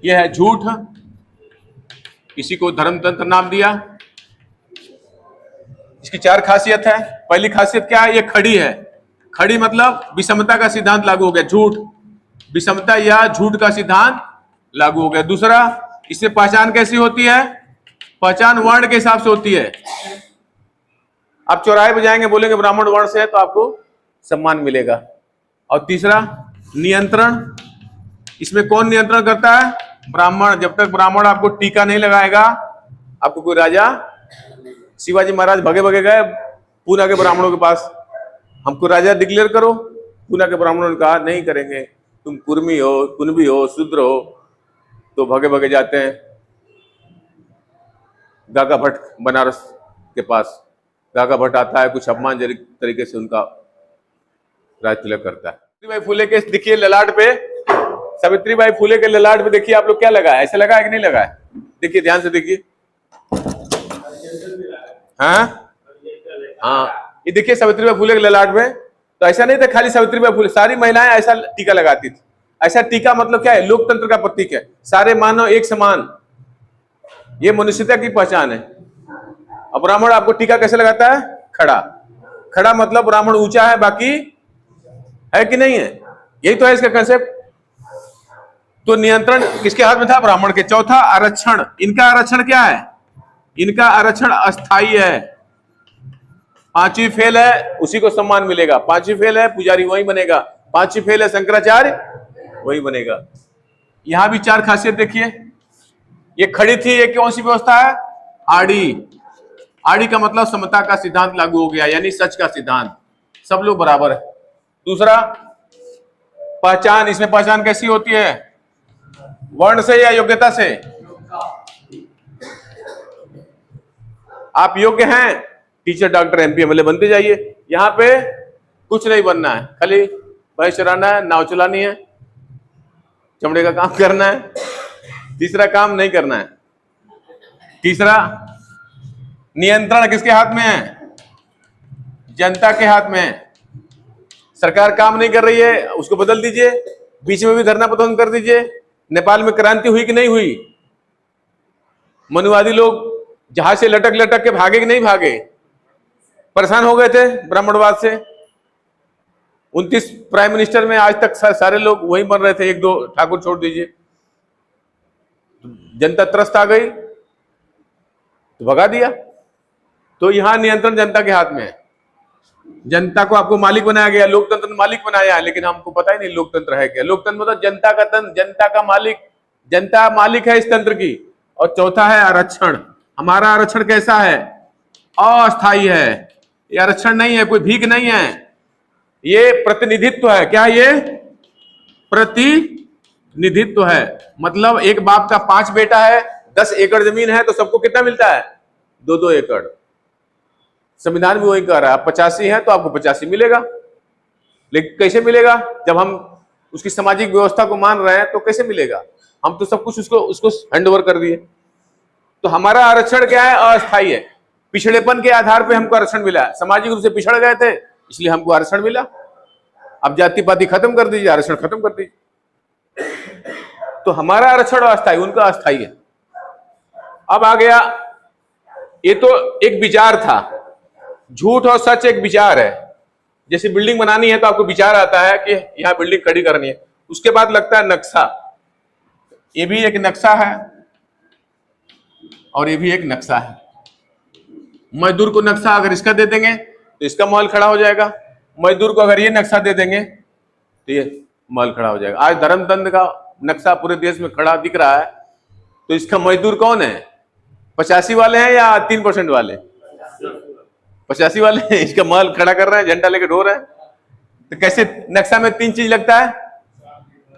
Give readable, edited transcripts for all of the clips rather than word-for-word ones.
यह है झूठ, इसी को धर्मतंत्र नाम दिया। इसकी 4 खासियत है। पहली खासियत क्या है? ये खड़ी है। खड़ी मतलब विषमता का सिद्धांत लागू हो गया। झूठ, विषमता या झूठ का सिद्धांत लागू हो गया। दूसरा, इससे पहचान कैसी होती है? पहचान वर्ण के हिसाब से होती है। आप चौराहे पे जाएंगे, बोलेंगे ब्राह्मण वर्ण से है तो आपको सम्मान मिलेगा। और तीसरा, नियंत्रण। इसमें कौन नियंत्रण करता है? ब्राह्मण। जब तक ब्राह्मण आपको टीका नहीं लगाएगा, आपको कोई राजा, शिवाजी महाराज भगे भगे गए पूना के ब्राह्मणों के पास, हमको राजा डिक्लेयर करो। पूना के ब्राह्मणों ने कहा नहीं करेंगे, तुम कुर्मी हो, कुनबी हो, शूद्र हो। तो भगे भगे जाते हैं गागा भट्ट बनारस के पास। गागा भट्ट आता है, कुछ अपमानजनक तरीके से उनका राज तिलक करता है। सावित्रीबाई फुले के देखिए ललाट पे, सावित्रीबाई फुले के ललाट पे देखिए आप लोग क्या लगा है? ऐसे लगा है कि नहीं लगा है? देखिए ध्यान से देखिए। हाँ, ये देखिए सावित्रीबाई फुले के ललाट में। तो ऐसा नहीं था खाली सावित्रीबाई फुले, सारी महिलाएं ऐसा टीका लगाती थी। ऐसा टीका मतलब क्या है? लोकतंत्र का प्रतीक है। सारे मानव एक समान, ये मनुष्यता की पहचान है। अब ब्राह्मण आपको टीका कैसे लगाता है? खड़ा। खड़ा मतलब ब्राह्मण ऊंचा है, बाकी है कि नहीं है? यही तो है इसका कंसेप्ट। तो नियंत्रण किसके हाथ में था? ब्राह्मण के। चौथा, आरक्षण। इनका आरक्षण क्या है? इनका आरक्षण अस्थायी है। 5वीं फेल है, उसी को सम्मान मिलेगा। 5वीं फेल है, पुजारी वही बनेगा। 5वीं फेल है, शंकराचार्य वही बनेगा। यहां भी 4 खासियत देखिए। ये खड़ी थी, ये कौन सी व्यवस्था है? आड़ी। आड़ी का मतलब समता का सिद्धांत लागू हो गया, यानी सच का सिद्धांत, सब लोग बराबर है। दूसरा, पहचान। इसमें पहचान कैसी होती है? वर्ण से या योग्यता से? आप योग्य हैं, टीचर, डॉक्टर, एमपी, एमएलए बनते जाइए। यहां पे कुछ नहीं बनना है, खाली भैंस चराना है, नाव चलानी है, चमड़े का काम करना है। तीसरा काम नहीं करना है। तीसरा, नियंत्रण किसके हाथ में है? जनता के हाथ में है। सरकार काम नहीं कर रही है, उसको बदल दीजिए, बीच में भी धरना प्रदर्शन कर दीजिए। नेपाल में क्रांति हुई कि नहीं हुई? मनुवादी लोग जहाज से लटक लटक के भागे कि नहीं भागे? परेशान हो गए थे ब्राह्मणवाद से। 29 प्राइम मिनिस्टर में आज तक सारे लोग वही बन रहे थे, 1-2 ठाकुर छोड़ दीजिए। जनता त्रस्त आ गई तो भगा दिया। तो यहां नियंत्रण जनता के हाथ में है। जनता को आपको मालिक बनाया गया, लोकतंत्र ने मालिक बनाया है, लेकिन हमको पता ही नहीं लोकतंत्र है क्या। लोकतंत्र मतलब जनता का तंत्र, जनता का मालिक, जनता मालिक है इस तंत्र की। और चौथा है आरक्षण। हमारा आरक्षण कैसा है? अस्थायी है। ये आरक्षण नहीं है, कोई भीख नहीं है, ये प्रतिनिधित्व है। क्या ये? प्रतिनिधित्व है। मतलब एक बाप का 5 बेटा है, 10 एकड़ जमीन है, तो सबको कितना मिलता है? 2-2 एकड़। संविधान भी वही कह रहा है, आप 85 हैं तो आपको 85 मिलेगा। लेकिन कैसे मिलेगा? जब हम उसकी सामाजिक व्यवस्था को मान रहे हैं तो कैसे मिलेगा? हम तो सब कुछ उसको हैंड ओवर कर दिए। तो हमारा आरक्षण क्या है? अस्थायी है। पिछड़ेपन के आधार पे हमको आरक्षण मिला है। सामाजिक रूप से पिछड़ गए थे, इसलिए हमको आरक्षण मिला। अब जाति पाति खत्म कर दीजिए, आरक्षण खत्म कर दीजिए। तो हमारा आरक्षण अस्थायी, उनका अस्थायी है। अब आ गया, ये तो एक विचार था। झूठ और सच एक विचार है। जैसे बिल्डिंग बनानी है तो आपको विचार आता है कि यहां बिल्डिंग खड़ी करनी है, उसके बाद लगता है नक्शा। ये भी एक नक्शा है और ये भी एक नक्शा है। मजदूर को नक्शा अगर इसका दे देंगे तो इसका महल खड़ा हो जाएगा। मजदूर को अगर ये नक्शा दे देंगे तो ये महल खड़ा हो जाएगा। आज धर्मतंत्र का नक्शा पूरे देश में खड़ा दिख रहा है, तो इसका मजदूर कौन है? 85 वाले हैं या 3% वाले? 85 वाले हैं। इसका महल खड़ा कर रहे हैं, झंडा लेके ढो रहे हैं। तो कैसे? नक्शा में 3 चीज लगता है।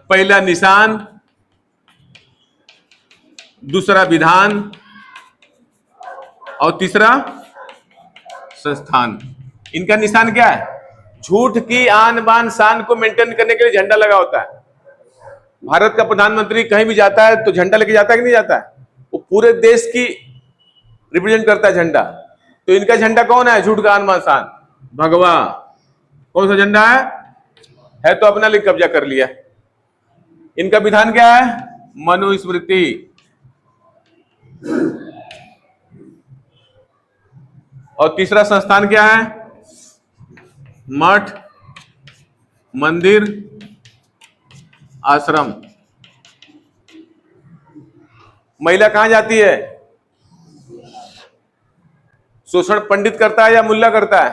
पहला निशान, दूसरा विधान और तीसरा संस्थान। इनका निशान क्या है? झूठ की आन बान शान को मेंटेन करने के लिए झंडा लगा होता है। भारत का प्रधानमंत्री कहीं भी जाता है तो झंडा लेके जाता है कि नहीं जाता है? वो पूरे देश की रिप्रेजेंट करता है झंडा। तो इनका झंडा कौन है? झूठ का आन बान शान, भगवा। कौन सा झंडा है? तो अपना लिए कब्जा कर लिया। इनका विधान क्या है? मनुस्मृति। और तीसरा संस्थान क्या है? मठ, मंदिर, आश्रम। महिला कहां जाती है? शोषण पंडित करता है या मुल्ला करता है?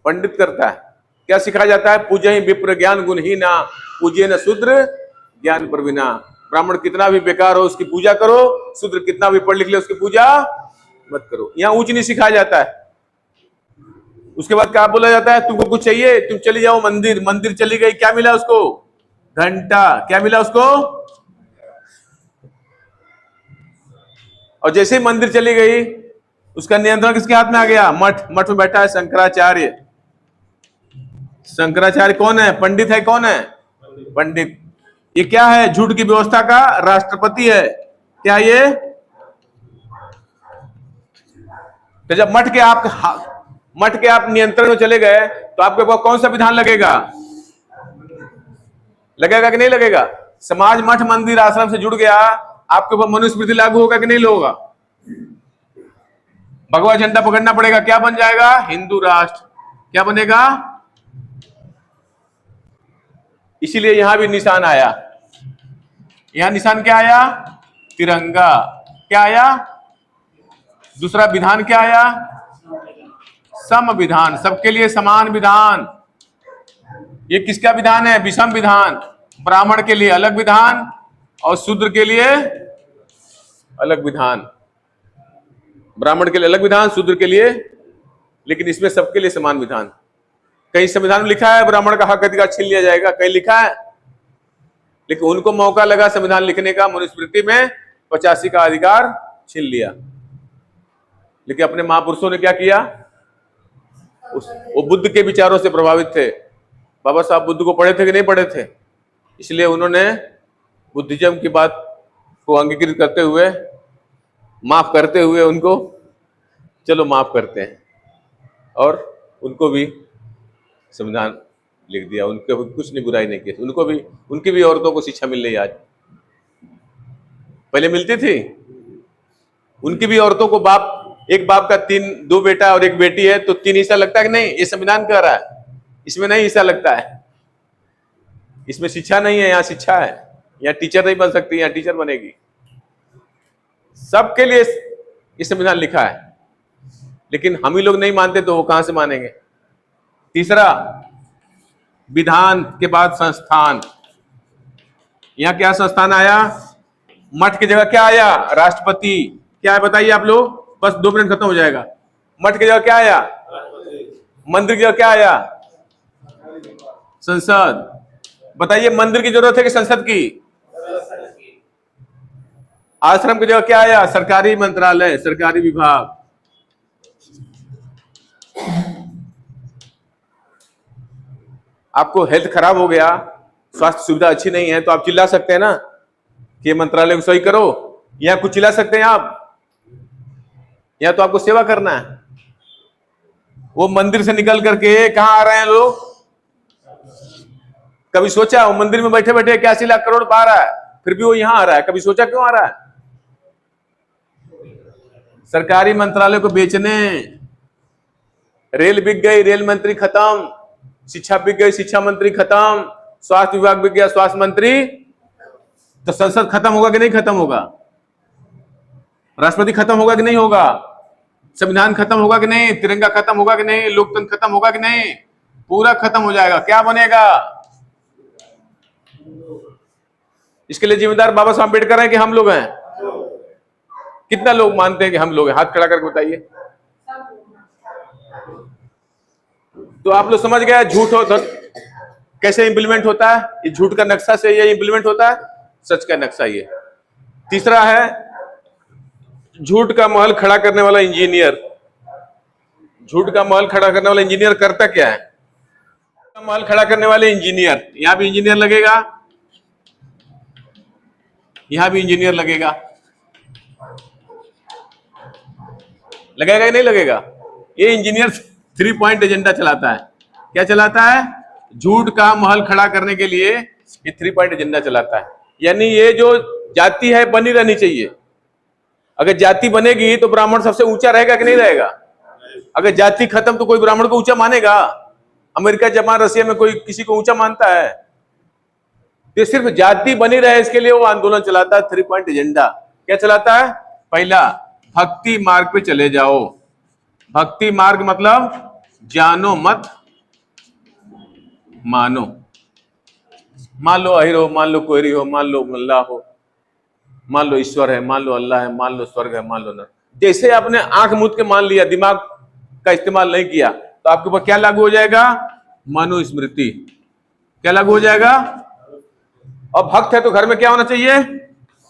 पंडित करता है। क्या सिखाया जाता है? पूजय विप्र ज्ञान गुणहीना, पूज्य न शूद्र ज्ञान प्रवीणा। ब्राह्मण कितना भी बेकार हो उसकी पूजा करो, शूद्र कितना भी पढ़ लिख ले उसकी पूजा मत करो। यहां ऊंच नहीं सिखाया जाता है। उसके बाद क्या बोला जाता है? तुमको कुछ चाहिए, तुम चली जाओ मंदिर। मंदिर चली गई, क्या मिला उसको? घंटा। क्या मिला उसको? और जैसे ही मंदिर चली गई, उसका नियंत्रण किसके हाथ में आ गया? मठ। मठ में बैठा है शंकराचार्य। शंकराचार्य कौन है? पंडित है। कौन है? पंडित। ये क्या है? झूठ की व्यवस्था का राष्ट्रपति है। क्या ये? तो जब मठ के आप नियंत्रण में चले गए तो आपके पास कौन सा विधान लगेगा? लगेगा कि नहीं लगेगा? समाज मठ मंदिर आश्रम से जुड़ गया, आपके ऊपर मनुस्मृति लागू होगा कि नहीं होगा? भगवा झंडा पकड़ना पड़ेगा। क्या बन जाएगा? हिंदू राष्ट्र। क्या बनेगा? इसीलिए यहां भी निशान आया। यहां निशान क्या आया? तिरंगा। क्या आया? दूसरा विधान क्या आया? सम विधान। सबके लिए समान विधान। ये किसका विधान है? विषम विधान। ब्राह्मण के लिए अलग विधान और शूद्र के लिए अलग विधान। ब्राह्मण के लिए अलग विधान, शूद्र के लिए, लेकिन इसमें सबके लिए समान विधान। कहीं संविधान में लिखा है ब्राह्मण का हक अधिकार छीन लिया जाएगा? कहीं लिखा है? लेकिन उनको मौका लगा संविधान लिखने का, मनुस्मृति में 85 का अधिकार छीन लिया। लेकिन अपने महापुरुषों ने क्या किया? वो बुद्ध के विचारों से प्रभावित थे। बाबा साहब बुद्ध को पढ़े थे कि नहीं पढ़े थे? इसलिए उन्होंने बुद्धिज्म की बात को अंगीकृत करते हुए, माफ करते हुए उनको, चलो माफ करते हैं, और उनको भी संविधान लिख दिया। उनके कुछ नहीं, बुराई नहीं की। उनको भी, उनकी भी औरतों को शिक्षा मिल रही है आज। पहले मिलती थी? उनकी भी औरतों को एक बाप का दो बेटा और एक बेटी है तो 3 हिस्सा लगता है कि नहीं? ये संविधान कह रहा है। इसमें नहीं हिस्सा लगता है। इसमें शिक्षा नहीं है, यहाँ शिक्षा है। यहाँ टीचर नहीं बन सकती, यहाँ टीचर बनेगी। सबके लिए ये संविधान लिखा है, लेकिन हम ही लोग नहीं मानते तो वो कहां से मानेंगे? तीसरा, विधान के बाद संस्थान। यहां क्या संस्थान आया? मठ की जगह क्या आया? राष्ट्रपति। क्या है बताइए आप लोग? बस 2 मिनट खत्म हो जाएगा। मठ की जगह क्या आया? मंदिर की जगह क्या आया? संसद। बताइए, मंदिर की जरूरत है कि संसद की? आश्रम की जगह क्या आया? सरकारी मंत्रालय, सरकारी विभाग। आपको हेल्थ खराब हो गया, स्वास्थ्य सुविधा अच्छी नहीं है, तो आप चिल्ला सकते हैं ना कि मंत्रालय को सही करो। यहां कुछ चिल्ला सकते हैं आप? यहां तो आपको सेवा करना है। वो मंदिर से निकल करके कहां आ रहे हैं लोग? कभी सोचा वो मंदिर में बैठे बैठे 81 लाख करोड़ पा रहा है, फिर भी वो यहां आ रहा है? कभी सोचा क्यों आ रहा है? सरकारी मंत्रालय को बेचने। रेल बिक गई, रेल मंत्री खत्म। शिक्षा बिक गई, शिक्षा मंत्री खत्म। स्वास्थ्य विभाग बिक गया, स्वास्थ्य मंत्री। तो संसद खत्म होगा कि नहीं खत्म होगा? राष्ट्रपति खत्म होगा कि नहीं होगा? संविधान खत्म होगा कि नहीं? तिरंगा खत्म होगा कि नहीं? लोकतंत्र खत्म होगा कि नहीं? पूरा खत्म हो जाएगा। क्या बनेगा? इसके लिए जिम्मेदार बाबा साहब अम्बेडकर हैं कि हम लोग हैं? कितना लोग मानते हैं कि हम लोग हैं? हाथ खड़ा करके बताइए। तो आप लोग समझ गए झूठ कैसे इंप्लीमेंट होता है? ये झूठ का नक्शा से ये इंप्लीमेंट होता है, सच का नक्शा ये। तीसरा है झूठ का महल खड़ा करने वाला इंजीनियर। झूठ का महल खड़ा करने वाला इंजीनियर करता क्या है? महल खड़ा करने वाले इंजीनियर, यहां भी इंजीनियर लगेगा, यहां भी इंजीनियर लगेगा। लगेगा कि नहीं लगेगा? ये इंजीनियर 3 पॉइंट एजेंडा चलाता है। क्या चलाता है? झूठ का महल खड़ा करने के लिए ये 3 पॉइंट एजेंडा चलाता है। यानी ये जो जाति है बनी रहनी चाहिए। अगर जाति बनेगी तो ब्राह्मण सबसे ऊंचा रहेगा कि नहीं रहेगा? अगर जाति खत्म तो कोई ब्राह्मण को ऊंचा मानेगा? अमेरिका, जापान, रशिया में कोई किसी को ऊंचा मानता है? तो सिर्फ जाति बनी रहे इसके लिए वो आंदोलन चलाता है। 3 पॉइंट एजेंडा क्या चलाता है? पहला, भक्ति मार्ग पे चले जाओ। भक्ति मार्ग मतलब जानो मत मानो। मान लो अहिर हो, मान लो कोहरी हो, मान लो अल्लाह हो, मान लो ईश्वर है, मान लो अल्लाह है, मान लो स्वर्ग है, मान लो नरक। जैसे आपने आंख मूंद के मान लिया, दिमाग का इस्तेमाल नहीं किया, तो आपके ऊपर क्या लागू हो जाएगा? मनुस्मृति। क्या लागू हो जाएगा? और भक्त है तो घर में क्या होना चाहिए?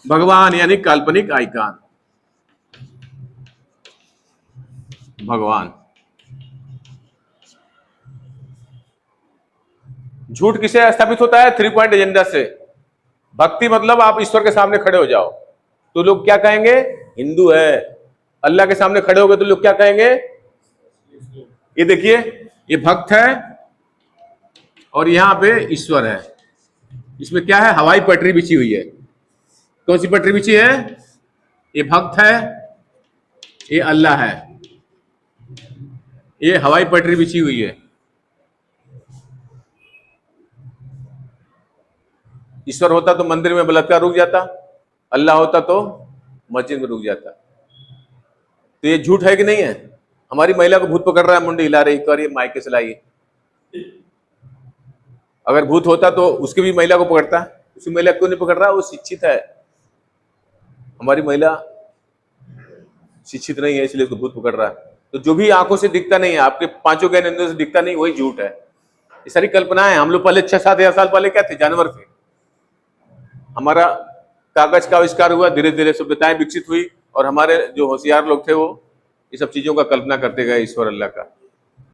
भगवान, यानी काल्पनिक आइकन भगवान। झूठ किसे स्थापित होता है? 3 पॉइंट एजेंडा से। भक्ति मतलब आप ईश्वर के सामने खड़े हो जाओ तो लोग क्या कहेंगे? हिंदू है। अल्लाह के सामने खड़े हो गए तो लोग क्या कहेंगे? ये देखिए, ये भक्त है और यहां पे ईश्वर है। इसमें क्या है? हवाई पटरी बिछी हुई है। कौन सी पटरी बिछी है? ये भक्त है, ये अल्लाह है, ये हवाई पटरी बिछी हुई है। ईश्वर होता तो मंदिर में बलात्कार रुक जाता, अल्लाह होता तो मस्जिद में रुक जाता। तो ये झूठ है कि नहीं है? हमारी महिला को भूत पकड़ रहा है, मुंडी हिला रही, कर माइक से लाइए। अगर भूत होता तो उसकी भी महिला को पकड़ता, उसकी महिला क्यों नहीं पकड़ रहा? वो शिक्षित है। हमारी महिला शिक्षित नहीं है इसलिए उसको भूत पकड़ रहा है। तो जो भी आंखों से दिखता नहीं है, आपके 5 ज्ञानेंद्रियों से दिखता नहीं, वही झूठ है। ये सारी कल्पनाएं। हम लोग पहले 6-7 हजार साल पहले क्या थे? जानवर थे। हमारा कागज का आविष्कार हुआ, धीरे धीरे सभ्यताएं विकसित हुई और हमारे जो होशियार लोग थे वो ये सब चीजों का कल्पना करते गए ईश्वर अल्लाह का।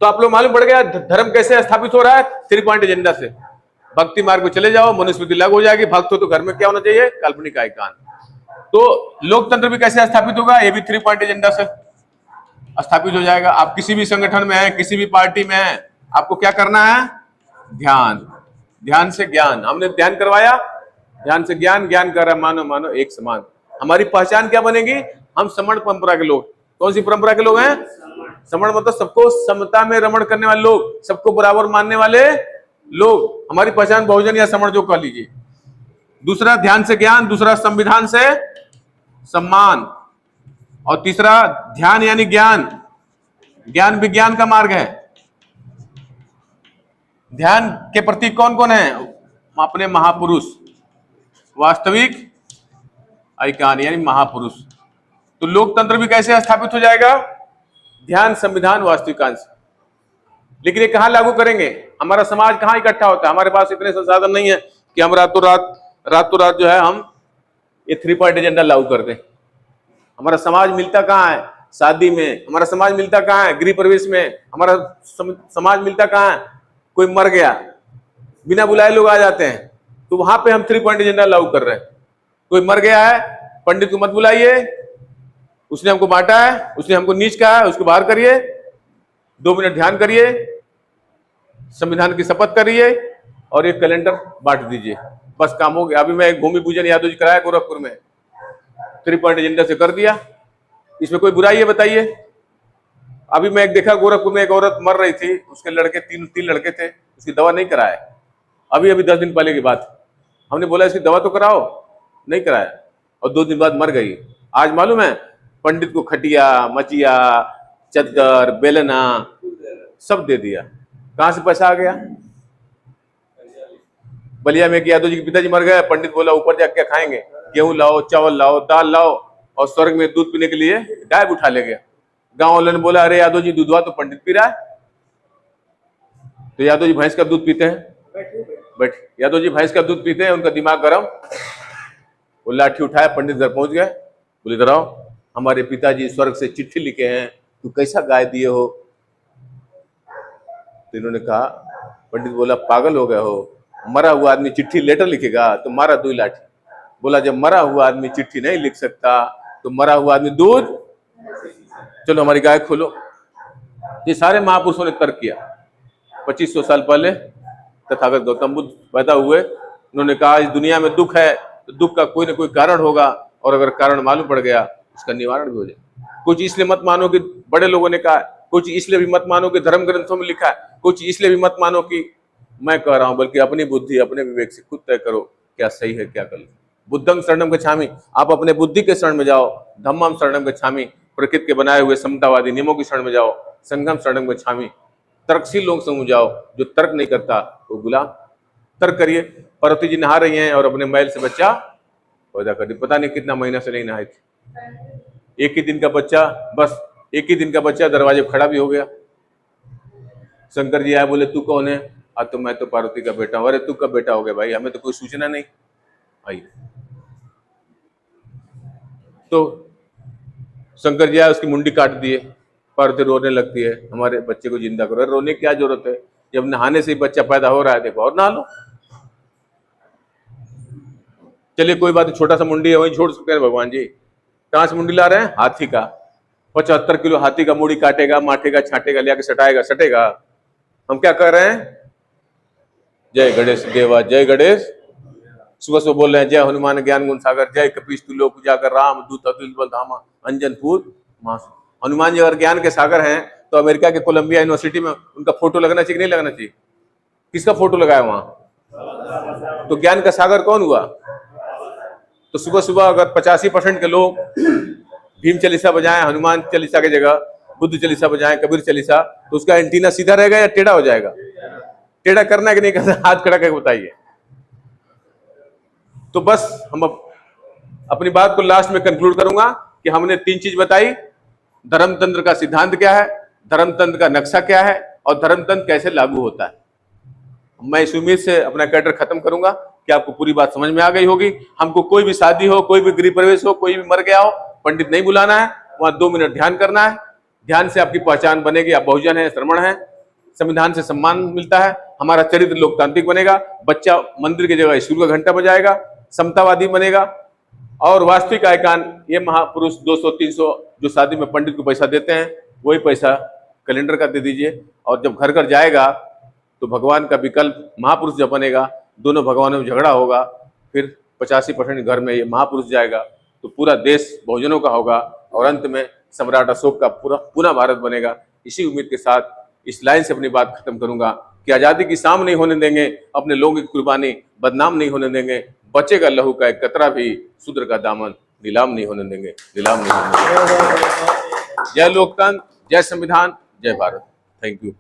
तो आप लोग मालूम पड़ गया धर्म कैसे स्थापित हो रहा है? 3 पॉइंट एजेंडा से। भक्ति मार्ग में चले जाओ, मनुस्मृति लागू हो जाएगी। भक्त हो तो घर में क्या होना चाहिए? काल्पनिक आइकन। तो लोकतंत्र भी कैसे स्थापित होगा? ये भी 3 पॉइंट एजेंडा से स्थापित हो जाएगा। आप किसी भी संगठन में हैं, किसी भी पार्टी में हैं, आपको क्या करना है? ध्यान। ध्यान से ज्ञान। हमने ध्यान करवाया, ध्यान से ज्ञान, ज्ञान कर रहा मानो मानो एक समान। हमारी पहचान क्या बनेगी? हम समण परंपरा के लोग। कौन सी परंपरा के लोग हैं? समण मतलब सबको समता में रमण करने वाले लोग, सबको बराबर मानने वाले लोग। हमारी पहचान बहुजन या समण जो कह लीजिए। दूसरा ध्यान से ज्ञान, दूसरा संविधान से सम्मान, और तीसरा ध्यान यानी ज्ञान। ज्ञान विज्ञान का मार्ग है। ध्यान के प्रतीक कौन कौन है? अपने महापुरुष, वास्तविक आइकन यानी महापुरुष। तो लोकतंत्र भी कैसे स्थापित हो जाएगा? ध्यान, संविधान, वास्तविकांश। लेकिन ये कहां लागू करेंगे? हमारा समाज कहां इकट्ठा होता है? हमारे पास इतने संसाधन नहीं है कि हम रातों रात जो है हम ये 3 पॉइंट एजेंडा लागू कर दें। हमारा समाज मिलता कहां है? शादी में। हमारा समाज मिलता कहां है? गृह प्रवेश में। हमारा समाज मिलता कहां है? कोई मर गया, बिना बुलाए लोग आ जाते हैं, तो वहां पे हम 3 पॉइंट एजेंडा लागू कर रहे हैं। कोई मर गया है, पंडित को मत बुलाइए, उसने हमको बांटा है, उसने हमको नीच कहा है, उसको बाहर करिए, 2 मिनट ध्यान करिए, संविधान की शपथ करिए और एक कैलेंडर बांट दीजिए, बस काम हो गया। अभी मैं एक भूमि पूजन यादव जी कराया गोरखपुर में, 3 पॉइंट एजेंडा से कर दिया। इसमें कोई बुराई है बताइए? अभी मैं एक देखा गोरखपुर में एक औरत मर रही थी, उसके लड़के 3 लड़के थे, उसकी दवा नहीं कराया। अभी 10 दिन पहले की बात, हमने बोला इसकी दवा तो कराओ, नहीं कराया और 2 दिन बाद मर गई। आज मालूम है पंडित को खटिया, मचिया, चद्दर, बेलना सब दे दिया। कहां से पैसा आ गया? बलिया में यादव जी के पिताजी मर गए, पंडित बोला ऊपर जाके क्या खाएंगे? गेहूं लाओ, चावल लाओ, दाल लाओ, और स्वर्ग में दूध पीने के लिए गाय उठा ले गया। गांव वालों ने बोला अरे यादव जी दूधवा तो पंडित पी रहा है। तो यादव जी भैंस का दूध पीते हैं। बैठ, यादव जी भैंस का दूध पीते हैं, उनका दिमाग गर्म। वो लाठी उठाया, पंडित घर पहुंच गए, बोले इधर आओ, हमारे पिताजी स्वर्ग से चिट्ठी लिखे हैं, तू कैसा गाय दिए हो? तो इन्होंने कहा, पंडित बोला पागल हो गए हो, मरा हुआ आदमी चिट्ठी लेटर लिखेगा? तो मारा 2 लाठी। बोला जब मरा हुआ आदमी चिट्ठी नहीं लिख सकता तो मरा हुआ आदमी दूध, चलो हमारी गाय खोलो। ये सारे महापुरुषों ने तर्क किया। 2500 साल पहले तथागत गौतम बुद्ध पैदा हुए, उन्होंने कहा इस दुनिया में दुख है तो दुख का कोई ना कोई कारण होगा, और अगर कारण मालूम पड़ गया उसका निवारण भी हो जाए। कुछ इसलिए मत मानो कि बड़े लोगों ने कहा, कुछ इसलिए भी मत मानो कि धर्म ग्रंथों में लिखा है, कुछ इसलिए भी मत मानो कि मैं कह रहा हूं, बल्कि अपनी बुद्धि अपने विवेक से खुद तय करो क्या सही है क्या गलत। बुद्धं शरणं गच्छामि, आप अपने बुद्धि के शरण में जाओ। धम्मं शरणं गच्छामि, प्रकृति के बनाए हुए समतावादी नियमों की शरण में जाओ। संघं शरणं गच्छामि, तर्कशील लोग समझ जाओ, जो तर्क नहीं करता वो गुलाम। तर्क करिए। पार्वती जी नहा रही हैं और अपने मैल से बच्चा पैदा कर दी, पता नहीं कितना महीना से नहीं नहाई थी। एक ही दिन का बच्चा, बस एक ही दिन का बच्चा दरवाजे खड़ा भी हो गया। शंकर जी आए, बोले तू कौन है? तो मैं तो पार्वती का बेटा हूं। अरे तू कब बेटा हो गया भाई, हमें तो कोई सूचना नहीं आई। तो शंकर जी आए, उसकी मुंडी काट दिए। पार्वती रोने लगती है, हमारे बच्चे को जिंदा करो। रोने की क्या जरूरत है, जब नहाने से ही बच्चा पैदा हो रहा है, देखो और नहा लो। चलिए कोई बात नहीं, छोटा सा मुंडी है वही छोड़ सकते हैं भगवान जी। कहां से मुंडी ला रहे हैं? हाथी का। 75 किलो हाथी का मुड़ी काटेगा, माटेगा, छाटेगा, लिया के सटाएगा। हम क्या कर रहे हैं? जय गणेश देवा, जय गणेश। सुबह सुबह बोल रहे हैं जय हनुमान ज्ञान गुण सागर, जय कपीश तुल्यो पूजाकर, राम दूत अतुलित बल धामा, अंजन पूत मास। हनुमान जी अगर ज्ञान के सागर हैं तो अमेरिका के कोलंबिया यूनिवर्सिटी में उनका फोटो लगना चाहिए कि नहीं लगना चाहिए? किसका फोटो लगाया वहां? तो ज्ञान का सागर कौन हुआ? तो सुबह सुबह अगर 85% के लोग भीम चालीसा बजाएं, हनुमान चालीसा की जगह बुद्ध चालीसा बजाएं, कबीर चालीसा, तो उसका एंटीना सीधा रहेगा या टेढ़ा हो जाएगा? टेढ़ा करना है कि नहीं करना? हाथ खड़ा करके बताइए। तो बस हम अपनी बात को लास्ट में कंक्लूड करूंगा कि हमने 3 चीज बताई। धर्मतंत्र का सिद्धांत क्या है, धर्मतंत्र का नक्शा क्या है, और धर्मतंत्र कैसे लागू होता है। मैं इस उम्मीद से अपना कैरेक्टर खत्म करूंगा कि आपको पूरी बात समझ में आ गई होगी। हमको कोई भी शादी हो, कोई भी गृह प्रवेश हो, कोई भी मर गया हो, पंडित नहीं बुलाना है, वहां 2 मिनट ध्यान करना है। ध्यान से आपकी पहचान बनेगी, आप बहुजन है, श्रमण है, संविधान से सम्मान मिलता है, हमारा चरित्र लोकतांत्रिक बनेगा, बच्चा मंदिर की जगह स्कूल का घंटा बजाएगा, समतावादी बनेगा, और वास्तविक आइकान ये महापुरुष 200-300 जो शादी में पंडित को पैसा देते हैं, वही पैसा कैलेंडर का दे दीजिए। और जब घर घर जाएगा तो भगवान का विकल्प महापुरुष जब बनेगा, दोनों भगवानों में झगड़ा होगा, फिर 85% घर में ये महापुरुष जाएगा, तो पूरा देश बहुजनों का होगा, और अंत में सम्राट अशोक का पूरा भारत बनेगा। इसी उम्मीद के साथ इस लाइन से अपनी बात खत्म करूंगा कि आजादी की शाम नहीं होने देंगे, अपने लोगों की कुर्बानी बदनाम नहीं होने देंगे, बचेगा लहू का एक कतरा भी, शूद्र का दामन नीलाम नहीं होने देंगे, नीलाम नहीं होने देंगे। जय लोकतंत्र, जय संविधान, जय भारत। Thank you.